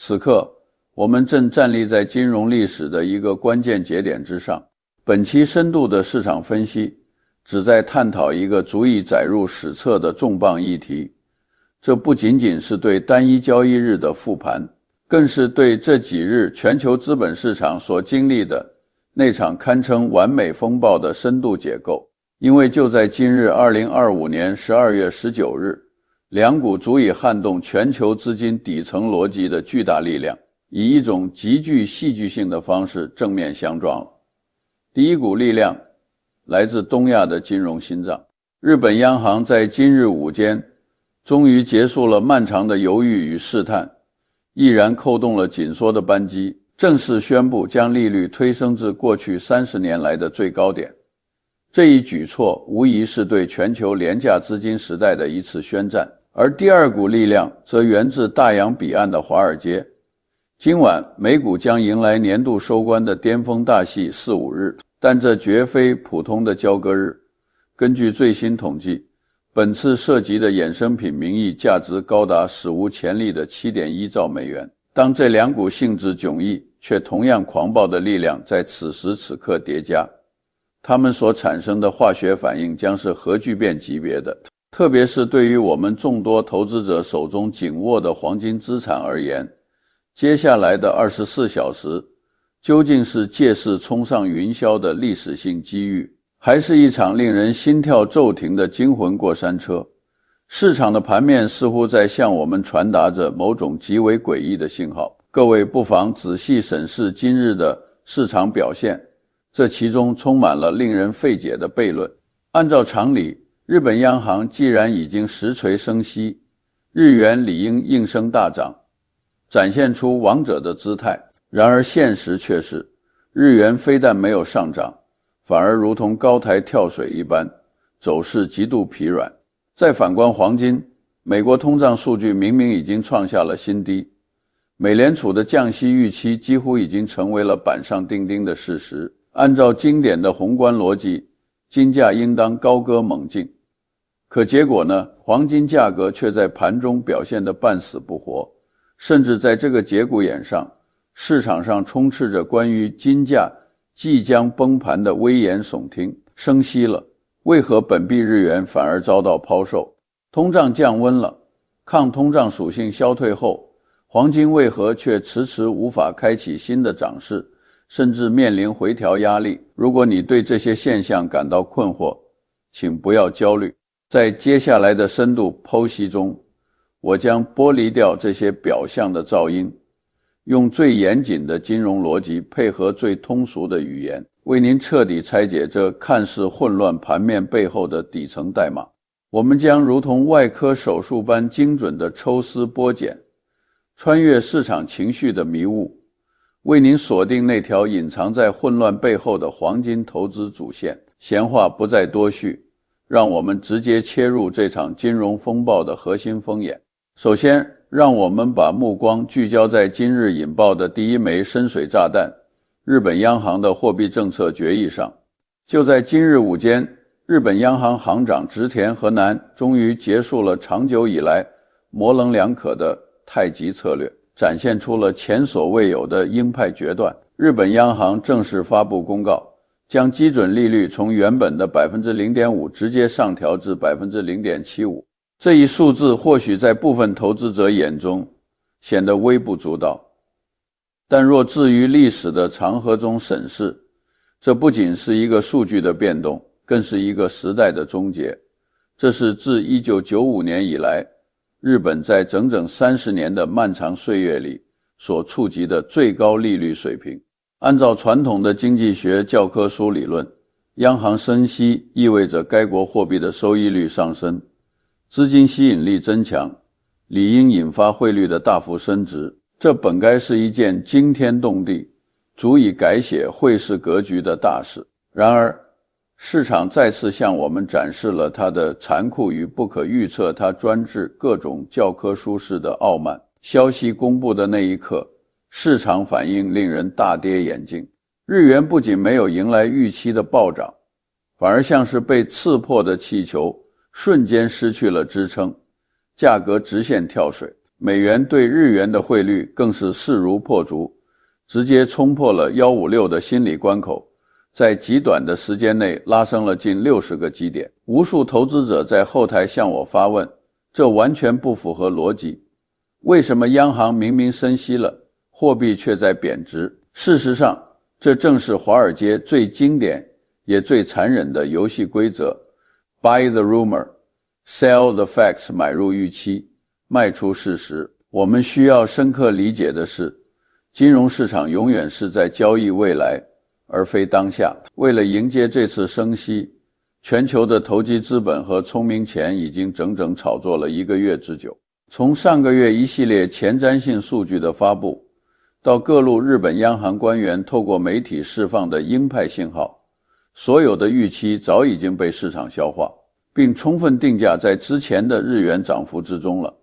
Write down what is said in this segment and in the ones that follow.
此刻，我们正站立在金融历史的一个关键节点之上。本期深度的市场分析，旨在探讨一个足以载入史册的重磅议题。这不仅仅是对单一交易日的复盘，更是对这几日全球资本市场所经历的那场堪称完美风暴的深度解构。因为就在今日2025年12月19日，两股足以撼动全球资金底层逻辑的巨大力量，以一种极具戏剧性的方式正面相撞了。第一股力量来自东亚的金融心脏，日本央行在今日午间终于结束了漫长的犹豫与试探，毅然扣动了紧缩的扳机，正式宣布将利率推升至过去30年来的最高点。这一举措无疑是对全球廉价资金时代的一次宣战。而第二股力量则源自大洋彼岸的华尔街。今晚美股将迎来年度收官的巅峰大戏4、5日，但这绝非普通的交割日。根据最新统计，本次涉及的衍生品名义价值高达史无前例的 7.1 兆美元。当这两股性质迥异却同样狂暴的力量在此时此刻叠加，它们所产生的化学反应将是核聚变级别的。特别是对于我们众多投资者手中紧握的黄金资产而言，接下来的24小时究竟是借势冲上云霄的历史性机遇，还是一场令人心跳骤停的惊魂过山车？市场的盘面似乎在向我们传达着某种极为诡异的信号。各位不妨仔细审视今日的市场表现，这其中充满了令人费解的悖论。按照常理，日本央行既然已经实锤升息，日元理应应声大涨，展现出王者的姿态。然而现实却是，日元非但没有上涨，反而如同高台跳水一般，走势极度疲软。再反观黄金，美国通胀数据明明已经创下了新低，美联储的降息预期几乎已经成为了板上钉钉的事实。按照经典的宏观逻辑，金价应当高歌猛进，可结果呢？黄金价格却在盘中表现得半死不活，甚至在这个节骨眼上，市场上充斥着关于金价即将崩盘的危言耸听。升息了，为何本币日元反而遭到抛售？通胀降温了，抗通胀属性消退后，黄金为何却迟迟无法开启新的涨势，甚至面临回调压力？如果你对这些现象感到困惑，请不要焦虑。在接下来的深度剖析中，我将剥离掉这些表象的噪音，用最严谨的金融逻辑配合最通俗的语言，为您彻底拆解这看似混乱盘面背后的底层代码。我们将如同外科手术般精准地抽丝剥茧，穿越市场情绪的迷雾，为您锁定那条隐藏在混乱背后的黄金投资主线。闲话不再多叙，让我们直接切入这场金融风暴的核心风眼。首先，让我们把目光聚焦在今日引爆的第一枚深水炸弹——日本央行的货币政策决议上。就在今日午间，日本央行行长植田和男终于结束了长久以来模棱两可的太极策略，展现出了前所未有的鹰派决断。日本央行正式发布公告，将基准利率从原本的 0.5% 直接上调至 0.75%。 这一数字或许在部分投资者眼中显得微不足道，但若置于历史的长河中审视，这不仅是一个数据的变动，更是一个时代的终结。这是自1995年以来，日本在整整30年的漫长岁月里所触及的最高利率水平。按照传统的经济学教科书理论，央行升息意味着该国货币的收益率上升，资金吸引力增强，理应引发汇率的大幅升值。这本该是一件惊天动地、足以改写汇市格局的大事。然而，市场再次向我们展示了它的残酷与不可预测，它专制各种教科书式的傲慢。消息公布的那一刻，市场反应令人大跌眼镜。日元不仅没有迎来预期的暴涨，反而像是被刺破的气球，瞬间失去了支撑，价格直线跳水。美元对日元的汇率更是势如破竹，直接冲破了156的心理关口，在极短的时间内拉升了近60个基点。无数投资者在后台向我发问，这完全不符合逻辑，为什么央行明明升息了，货币却在贬值？事实上，这正是华尔街最经典也最残忍的游戏规则， Buy the rumor, sell the facts， 买入预期，卖出事实。我们需要深刻理解的是，金融市场永远是在交易未来，而非当下。为了迎接这次升息，全球的投机资本和聪明钱已经整整炒作了1个月之久。从上个月一系列前瞻性数据的发布，到各路日本央行官员透过媒体释放的鹰派信号，所有的预期早已经被市场消化，并充分定价在之前的日元涨幅之中了。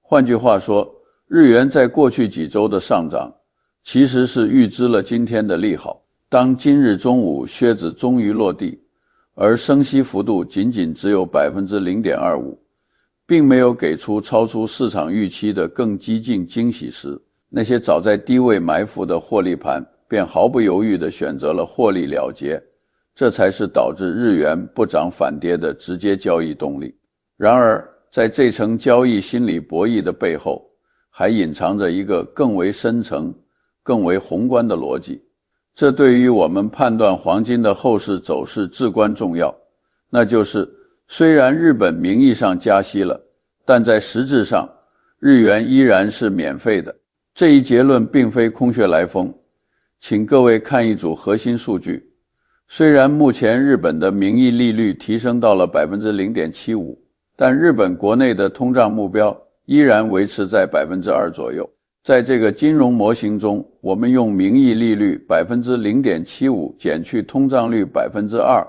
换句话说，日元在过去几周的上涨其实是预知了今天的利好。当今日中午靴子终于落地，而升息幅度仅仅只有 0.25%， 并没有给出超出市场预期的更激进惊喜时，那些早在低位埋伏的获利盘便毫不犹豫地选择了获利了结，这才是导致日元不涨反跌的直接交易动力。然而，在这层交易心理博弈的背后，还隐藏着一个更为深层、更为宏观的逻辑，这对于我们判断黄金的后市走势至关重要。那就是虽然日本名义上加息了，但在实质上日元依然是免费的。这一结论并非空穴来风，请各位看一组核心数据。虽然目前日本的名义利率提升到了 0.75%， 但日本国内的通胀目标依然维持在 2% 左右。在这个金融模型中，我们用名义利率 0.75% 减去通胀率 2%，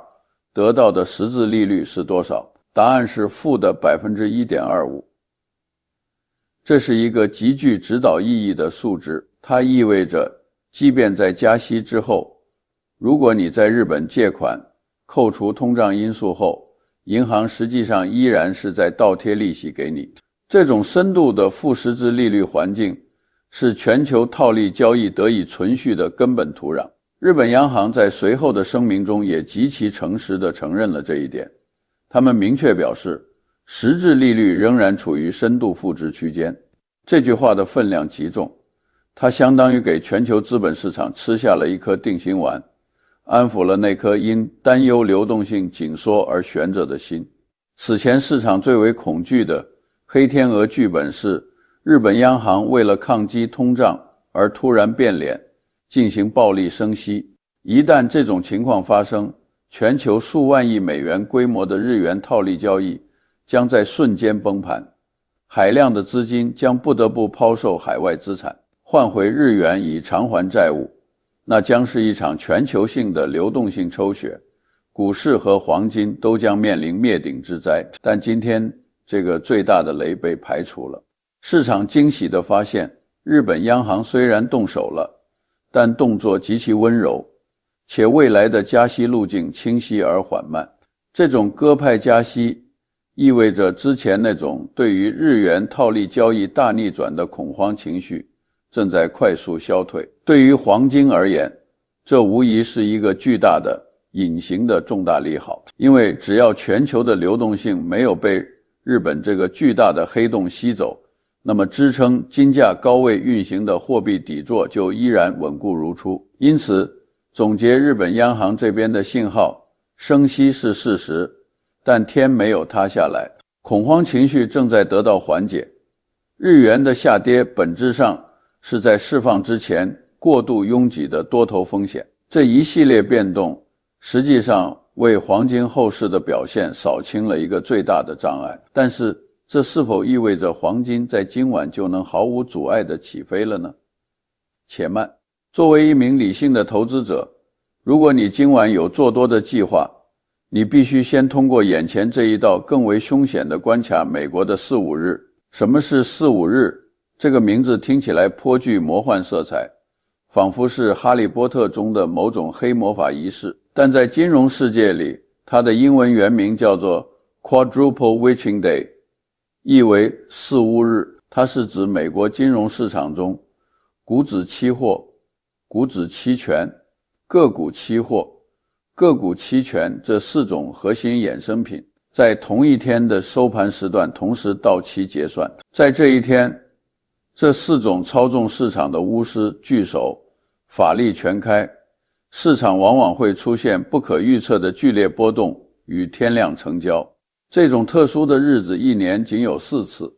得到的实质利率是多少？答案是负的 1.25%。这是一个极具指导意义的数值，它意味着即便在加息之后，如果你在日本借款，扣除通胀因素后，银行实际上依然是在倒贴利息给你。这种深度的负实质利率环境是全球套利交易得以存续的根本土壤。日本央行在随后的声明中也极其诚实地承认了这一点，他们明确表示实质利率仍然处于深度负值区间。这句话的分量极重，它相当于给全球资本市场吃下了一颗定心丸，安抚了那颗因担忧流动性紧缩而悬着的心。此前市场最为恐惧的黑天鹅剧本是日本央行为了抗击通胀而突然变脸，进行暴力升息。一旦这种情况发生，全球数万亿美元规模的日元套利交易将在瞬间崩盘，海量的资金将不得不抛售海外资产，换回日元以偿还债务。那将是一场全球性的流动性抽血，股市和黄金都将面临灭顶之灾。但今天这个最大的雷被排除了。市场惊喜地发现，日本央行虽然动手了，但动作极其温柔，且未来的加息路径清晰而缓慢。这种鸽派加息意味着之前那种对于日元套利交易大逆转的恐慌情绪正在快速消退。对于黄金而言，这无疑是一个巨大的隐形的重大利好，因为只要全球的流动性没有被日本这个巨大的黑洞吸走，那么支撑金价高位运行的货币底座就依然稳固如初。因此，总结日本央行这边的信号，升息是事实，但天没有塌下来，恐慌情绪正在得到缓解。日元的下跌本质上是在释放之前过度拥挤的多头风险。这一系列变动实际上为黄金后市的表现扫清了一个最大的障碍。但是这是否意味着黄金在今晚就能毫无阻碍地起飞了呢？且慢，作为一名理性的投资者，如果你今晚有做多的计划，你必须先通过眼前这一道更为凶险的关卡——美国的4-5日。什么是4-5日？这个名字听起来颇具魔幻色彩，仿佛是哈利波特中的某种黑魔法仪式。但在金融世界里，它的英文原名叫做 Quadruple Witching Day， 意为4-5日。它是指美国金融市场中股指期货、股指期权、个股期货、个股期权这4种核心衍生品在同一天的收盘时段同时到期结算。在这一天，这4种操纵市场的巫师巨手法力全开，市场往往会出现不可预测的剧烈波动与天量成交。这种特殊的日子一年仅有4次，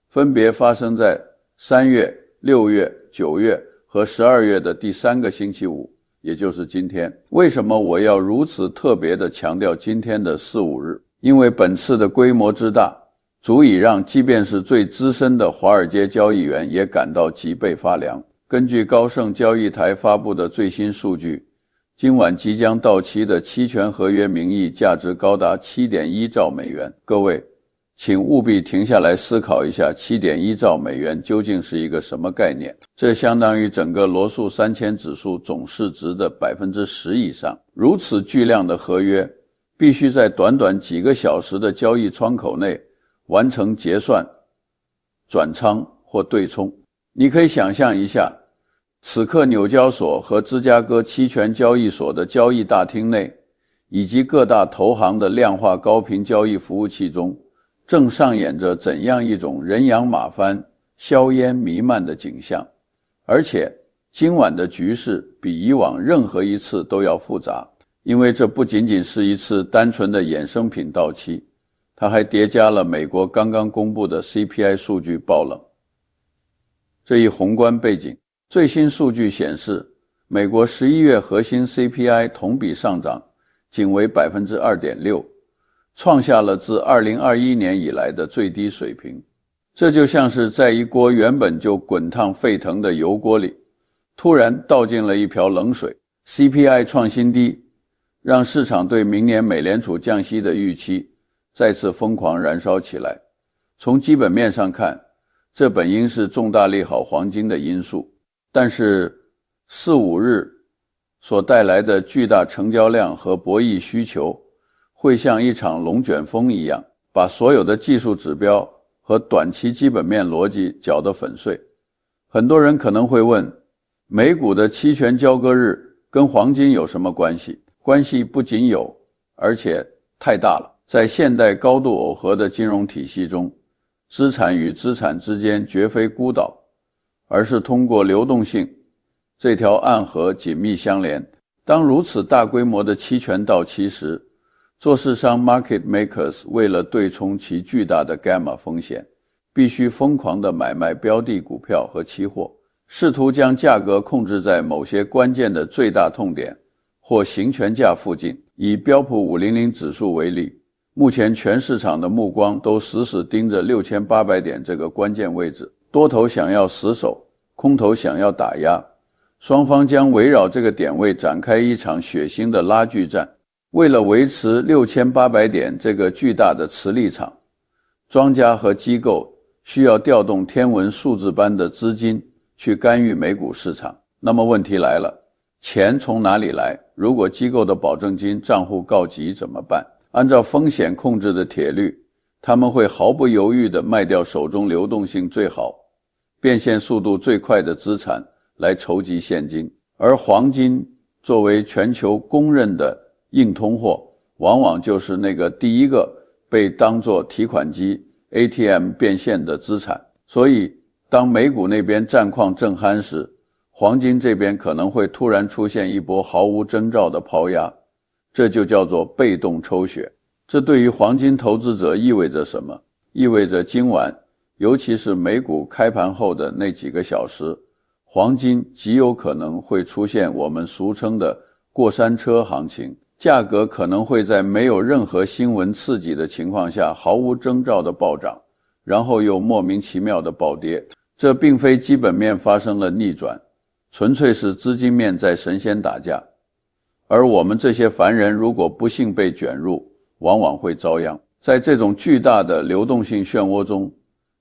分别发生在3月、6月、9月和12月的第3个星期五，也就是今天。为什么我要如此特别地强调今天的4、5日？因为本次的规模之大，足以让即便是最资深的华尔街交易员也感到脊背发凉。根据高盛交易台发布的最新数据，今晚即将到期的期权合约名义价值高达 7.1 兆美元。各位，请务必停下来思考一下 7.1 兆美元究竟是一个什么概念？这相当于整个罗素3000指数总市值的 10% 以上。如此巨量的合约，必须在短短几个小时的交易窗口内完成结算、转仓或对冲。你可以想象一下，此刻纽交所和芝加哥期权交易所的交易大厅内，以及各大投行的量化高频交易服务器中，正上演着怎样一种人仰马翻、硝烟弥漫的景象。而且今晚的局势比以往任何一次都要复杂，因为这不仅仅是一次单纯的衍生品到期，它还叠加了美国刚刚公布的 CPI 数据爆冷。这一宏观背景，最新数据显示，美国11月核心 CPI 同比上涨仅为 2.6%， 创下了自2021年以来的最低水平。这就像是在一锅原本就滚烫沸腾的油锅里，突然倒进了一瓢冷水。 CPI 创新低，让市场对明年美联储降息的预期再次疯狂燃烧起来。从基本面上看，这本应是重大利好黄金的因素，但是4、5日所带来的巨大成交量和博弈需求，会像一场龙卷风一样，把所有的技术指标和短期基本面逻辑搅得粉碎。很多人可能会问，美股的期权交割日跟黄金有什么关系？关系不仅有，而且太大了。在现代高度耦合的金融体系中，资产与资产之间绝非孤岛，而是通过流动性这条暗河紧密相连。当如此大规模的期权到期时，做市商 market makers 为了对冲其巨大的 gamma 风险，必须疯狂地买卖标的股票和期货，试图将价格控制在某些关键的最大痛点或行权价附近。以标普500指数为例，目前全市场的目光都死死盯着6800点这个关键位置，多头想要死守，空头想要打压，双方将围绕这个点位展开一场血腥的拉锯战。为了维持6800点这个巨大的磁力场，庄家和机构需要调动天文数字般的资金去干预美股市场。那么问题来了，钱从哪里来？如果机构的保证金账户告急怎么办？按照风险控制的铁律，他们会毫不犹豫地卖掉手中流动性最好、变现速度最快的资产来筹集现金。而黄金作为全球公认的硬通货，往往就是那个第一个被当作提款机 ATM 变现的资产。所以当美股那边战况正酣时，黄金这边可能会突然出现一波毫无征兆的抛压，这就叫做被动抽血。这对于黄金投资者意味着什么？意味着今晚，尤其是美股开盘后的那几个小时，黄金极有可能会出现我们俗称的过山车行情，价格可能会在没有任何新闻刺激的情况下毫无征兆的暴涨，然后又莫名其妙的暴跌。这并非基本面发生了逆转，纯粹是资金面在神仙打架。而我们这些凡人如果不幸被卷入，往往会遭殃。在这种巨大的流动性漩涡中，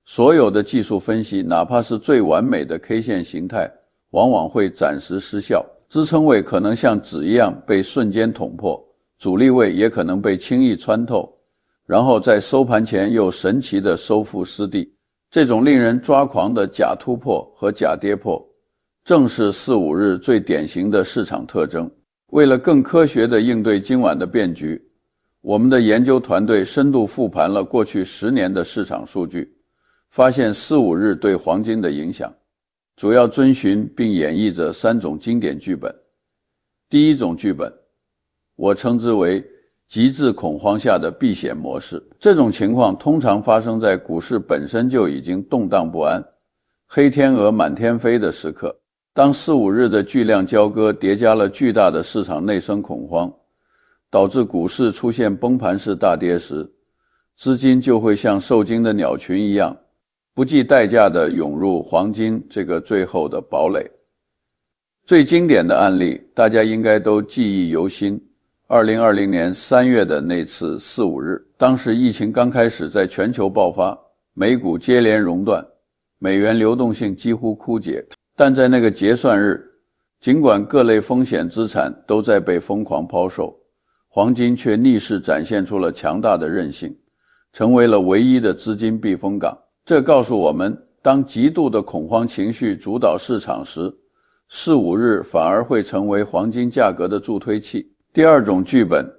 所有的技术分析，哪怕是最完美的 K 线形态，往往会暂时失效，支撑位可能像纸一样被瞬间捅破，阻力位也可能被轻易穿透，然后在收盘前又神奇地收复失地。这种令人抓狂的假突破和假跌破，正是4、5日最典型的市场特征。为了更科学地应对今晚的变局，我们的研究团队深度复盘了过去10年的市场数据，发现4、5日对黄金的影响，主要遵循并演绎着3种经典剧本。第一种剧本，我称之为极致恐慌下的避险模式。这种情况通常发生在股市本身就已经动荡不安、黑天鹅满天飞的时刻。当4、5日的巨量交割叠加了巨大的市场内生恐慌，导致股市出现崩盘式大跌时，资金就会像受惊的鸟群一样，不计代价地涌入黄金这个最后的堡垒。最经典的案例，大家应该都记忆犹新，2020年3月的那次4、5日，当时疫情刚开始在全球爆发，美股接连熔断，美元流动性几乎枯竭。但在那个结算日，尽管各类风险资产都在被疯狂抛售，黄金却逆势展现出了强大的韧性，成为了唯一的资金避风港。这告诉我们，当极度的恐慌情绪主导市场时，4、5日反而会成为黄金价格的助推器。第二种剧本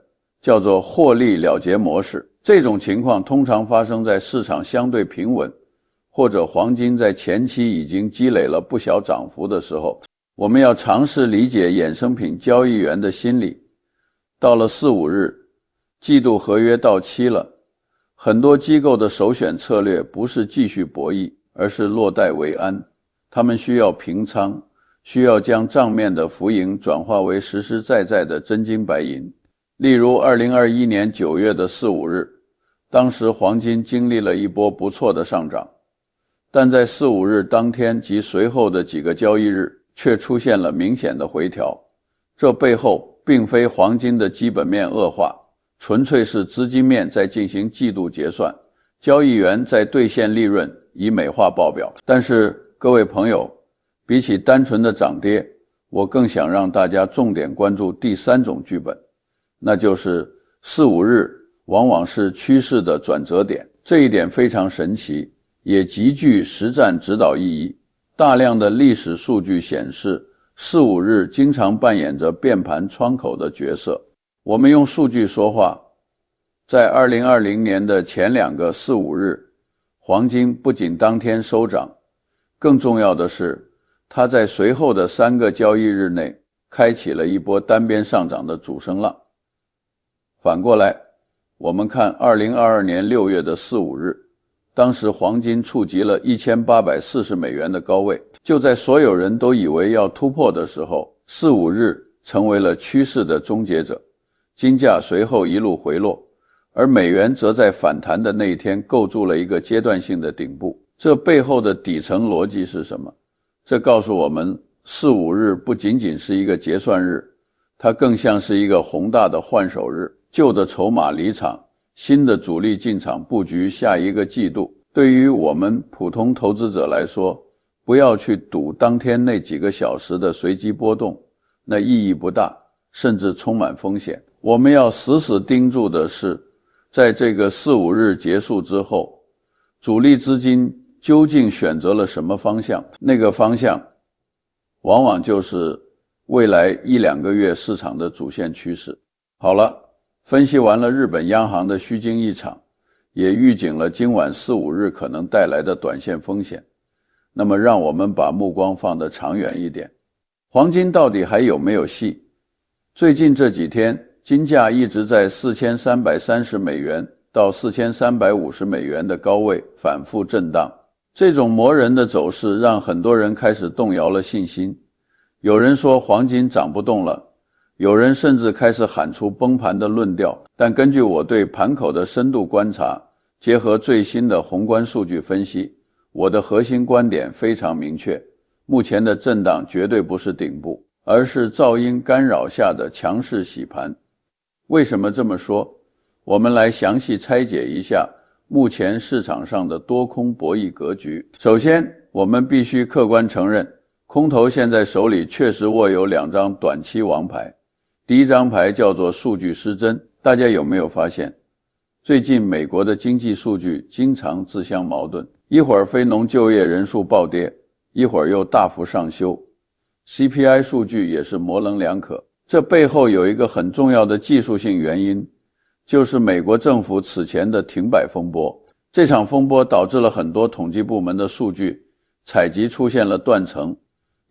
叫做获利了结模式，这种情况通常发生在市场相对平稳，或者黄金在前期已经积累了不小涨幅的时候。我们要尝试理解衍生品交易员的心理。到了4、5日，季度合约到期了，很多机构的首选策略不是继续博弈，而是落袋为安。他们需要平仓，需要将账面的浮盈转化为实实在在的真金白银。例如2021年9月的4、5日，当时黄金经历了一波不错的上涨，但在4、5日当天及随后的几个交易日却出现了明显的回调。这背后并非黄金的基本面恶化，纯粹是资金面在进行季度结算，交易员在兑现利润以美化报表。但是各位朋友，比起单纯的涨跌，我更想让大家重点关注第3种剧本，那就是4、5日往往是趋势的转折点。这一点非常神奇，也极具实战指导意义。大量的历史数据显示，4、5日经常扮演着变盘窗口的角色。我们用数据说话，在2020年的前2个4、5日，黄金不仅当天收涨，更重要的是，它在随后的3个交易日内开启了一波单边上涨的主升浪。反过来，我们看2022年6月的4、5日，当时黄金触及了1840美元的高位。就在所有人都以为要突破的时候，4、5日成为了趋势的终结者，金价随后一路回落，而美元则在反弹的那一天构筑了一个阶段性的顶部。这背后的底层逻辑是什么？这告诉我们，4、5日不仅仅是一个结算日，它更像是一个宏大的换手日。旧的筹码离场，新的主力进场布局下一个季度。对于我们普通投资者来说，不要去赌当天那几个小时的随机波动，那意义不大，甚至充满风险。我们要死死盯住的是，在这个4、5日结束之后，主力资金究竟选择了什么方向？那个方向往往就是未来1、2个月市场的主线趋势。好了，分析完了日本央行的虚惊一场，也预警了今晚4、5日可能带来的短线风险。那么让我们把目光放得长远一点，黄金到底还有没有戏？最近这几天，金价一直在4330美元到4350美元的高位反复震荡。这种磨人的走势让很多人开始动摇了信心。有人说黄金涨不动了，有人甚至开始喊出崩盘的论调。但根据我对盘口的深度观察，结合最新的宏观数据分析，我的核心观点非常明确，目前的震荡绝对不是顶部，而是噪音干扰下的强势洗盘。为什么这么说？我们来详细拆解一下目前市场上的多空博弈格局。首先，我们必须客观承认，空头现在手里确实握有2张短期王牌。第一张牌叫做数据失真。大家有没有发现，最近美国的经济数据经常自相矛盾，一会儿非农就业人数暴跌，一会儿又大幅上修， CPI 数据也是模棱两可。这背后有一个很重要的技术性原因，就是美国政府此前的停摆风波。这场风波导致了很多统计部门的数据采集出现了断层，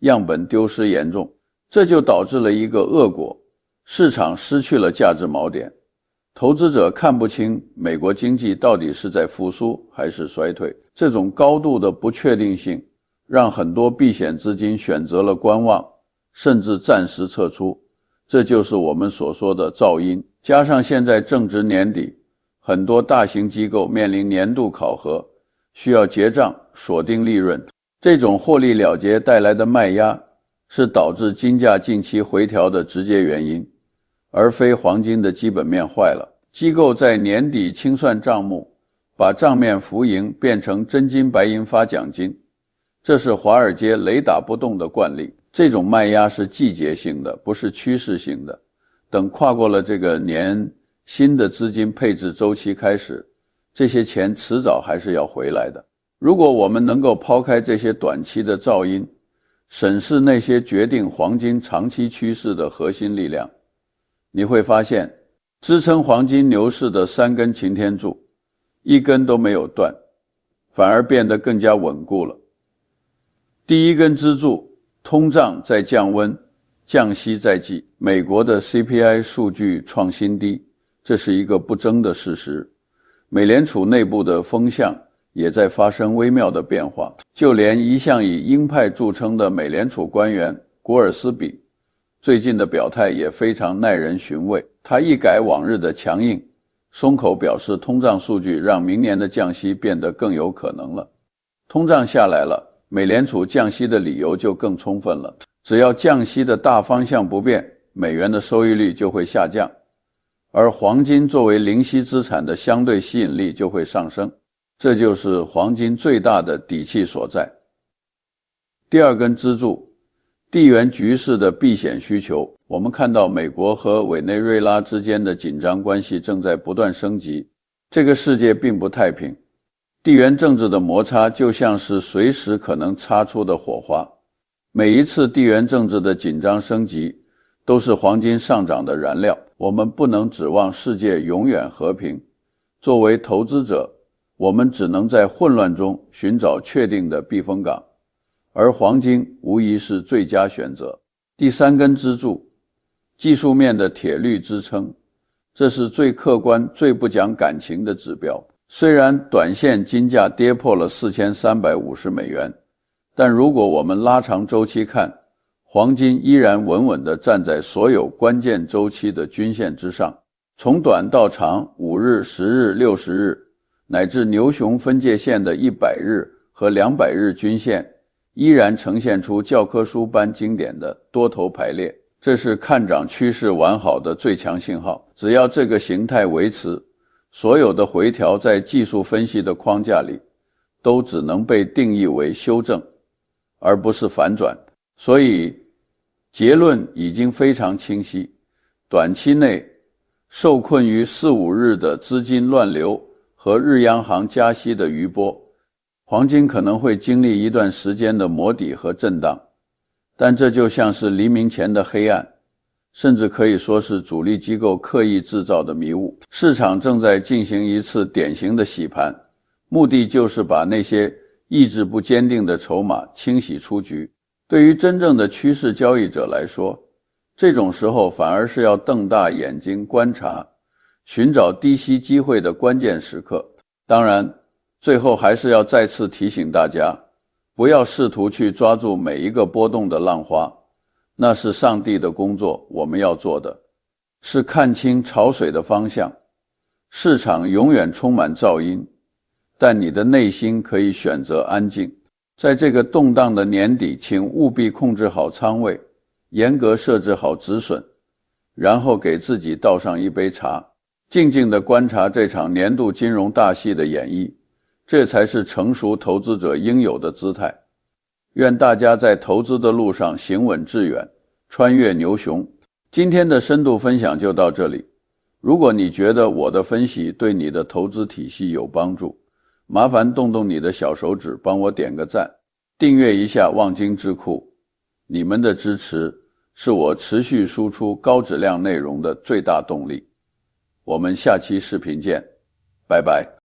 样本丢失严重，这就导致了一个恶果，市场失去了价值锚点，投资者看不清美国经济到底是在复苏还是衰退。这种高度的不确定性让很多避险资金选择了观望，甚至暂时撤出，这就是我们所说的噪音。加上现在正值年底，很多大型机构面临年度考核，需要结账锁定利润，这种获利了结带来的卖压是导致金价近期回调的直接原因，而非黄金的基本面坏了。机构在年底清算账目，把账面浮盈变成真金白银发奖金，这是华尔街雷打不动的惯例。这种卖压是季节性的，不是趋势性的。等跨过了这个年新的资金配置周期开始，这些钱迟早还是要回来的。如果我们能够抛开这些短期的噪音，审视那些决定黄金长期趋势的核心力量，你会发现支撑黄金牛市的3根擎天柱，一根都没有断，反而变得更加稳固了。第一根支柱，通胀在降温，降息在即，美国的 CPI 数据创新低，这是一个不争的事实。美联储内部的风向也在发生微妙的变化，就连一向以鹰派著称的美联储官员古尔斯比，最近的表态也非常耐人寻味。他一改往日的强硬，松口表示通胀数据让明年的降息变得更有可能了。通胀下来了，美联储降息的理由就更充分了。只要降息的大方向不变，美元的收益率就会下降，而黄金作为零息资产的相对吸引力就会上升，这就是黄金最大的底气所在。第二根支柱，地缘局势的避险需求。我们看到美国和委内瑞拉之间的紧张关系正在不断升级，这个世界并不太平，地缘政治的摩擦就像是随时可能擦出的火花。每一次地缘政治的紧张升级都是黄金上涨的燃料，我们不能指望世界永远和平。作为投资者，我们只能在混乱中寻找确定的避风港，而黄金无疑是最佳选择。第3根支柱，技术面的铁律支撑，这是最客观最不讲感情的指标。虽然短线金价跌破了4350美元，但如果我们拉长周期看，黄金依然稳稳地站在所有关键周期的均线之上。从短到长5日、10日、60日，乃至牛熊分界线的100日和200日均线，依然呈现出教科书般经典的多头排列。这是看涨趋势完好的最强信号。只要这个形态维持，所有的回调在技术分析的框架里都只能被定义为修正，而不是反转。所以结论已经非常清晰，短期内受困于4、5日的资金乱流和日央行加息的余波，黄金可能会经历一段时间的磨底和震荡，但这就像是黎明前的黑暗，甚至可以说是主力机构刻意制造的迷雾。市场正在进行一次典型的洗盘，目的就是把那些意志不坚定的筹码清洗出局。对于真正的趋势交易者来说，这种时候反而是要瞪大眼睛观察，寻找低吸机会的关键时刻。当然，最后还是要再次提醒大家，不要试图去抓住每一个波动的浪花，那是上帝的工作。我们要做的是看清潮水的方向。市场永远充满噪音，但你的内心可以选择安静。在这个动荡的年底，请务必控制好仓位，严格设置好止损，然后给自己倒上一杯茶，静静地观察这场年度金融大戏的演绎，这才是成熟投资者应有的姿态。愿大家在投资的路上行稳致远，穿越牛熊。今天的深度分享就到这里。如果你觉得我的分析对你的投资体系有帮助，麻烦动动你的小手指帮我点个赞，订阅一下望京智库。你们的支持是我持续输出高质量内容的最大动力。我们下期视频见，拜拜。